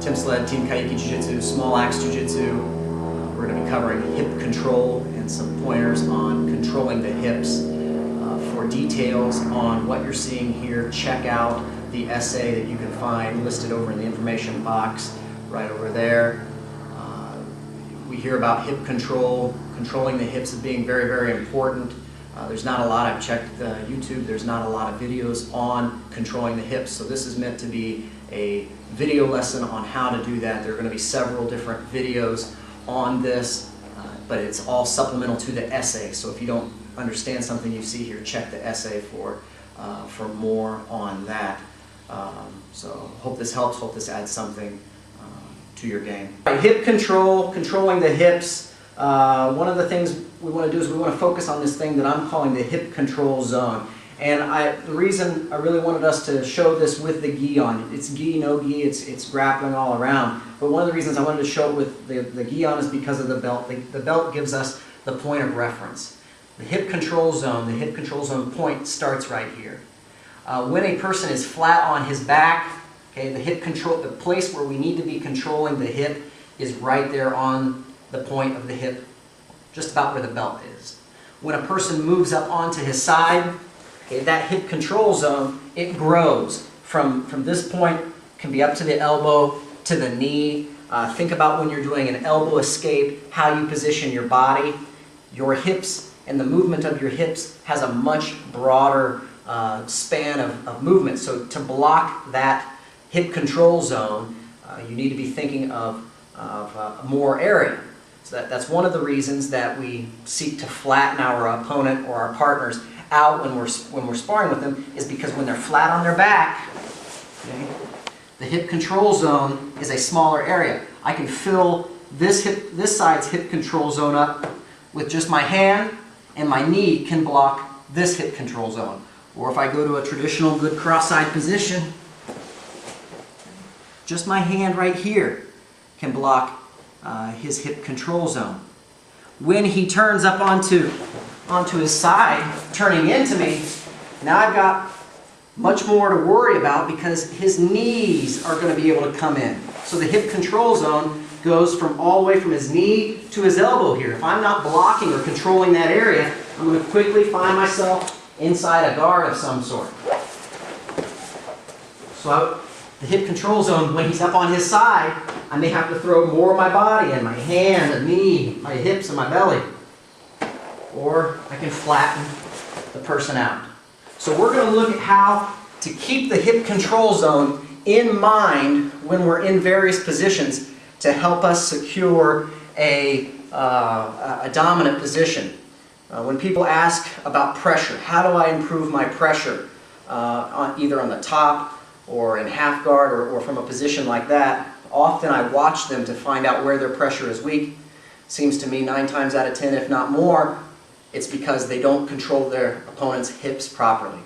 Tim Sled, Team Kaiki Jiu-Jitsu, Small Axe Jiu-Jitsu. We're going to be covering hip control and some pointers on controlling the hips. For details on what you're seeing here, check out the essay that you can find listed over in the information box right over there. We hear about hip control, controlling the hips as being very, very important. There's not a lot, I've checked YouTube, there's not a lot of videos on controlling the hips, so this is meant to be a video lesson on how to do that. There are going to be several different videos on this, but it's all supplemental to the essay, so if you don't understand something you see here, check the essay for more on that. So hope this helps, hope this adds something to your game. Hip control, controlling the hips. One of the things we want to do is we want to focus on this thing that I'm calling the hip control zone. And the reason I really wanted us to show this with the gi on, it's gi, no gi, it's grappling all around. But one of the reasons I wanted to show it with the gi on is because of the belt. The belt gives us the point of reference. The hip control zone point starts right here. When a person is flat on his back, okay, the place where we need to be controlling the hip is right there on the point of the hip, just about where the belt is. When a person moves up onto his side, okay, that hip control zone, it grows from this point, can be up to the elbow, to the knee. Think about when you're doing an elbow escape, how you position your body. Your hips and the movement of your hips has a much broader span of movement. So to block that hip control zone, you need to be thinking of more area. So that's one of the reasons that we seek to flatten our opponent or our partners out when we're sparring with them, is because when they're flat on their back, okay, the hip control zone is a smaller area. I can fill this side's hip control zone up with just my hand, and my knee can block this hip control zone. Or if I go to a traditional good cross-side position, just my hand right here can block his hip control zone. When he turns up onto his side, turning into me, now I've got much more to worry about because his knees are going to be able to come in. So the hip control zone goes from all the way from his knee to his elbow here. If I'm not blocking or controlling that area, I'm going to quickly find myself inside a guard of some sort. So the hip control zone, when he's up on his side, I may have to throw more of my body in, my hand, the knee, my hips, and my belly. Or I can flatten the person out. So we're going to look at how to keep the hip control zone in mind when we're in various positions to help us secure a dominant position. When people ask about pressure, how do I improve my pressure either on the top or in half guard or from a position like that, often I watch them to find out where their pressure is weak. Seems to me 9 times out of 10, if not more, it's because they don't control their opponent's hips properly.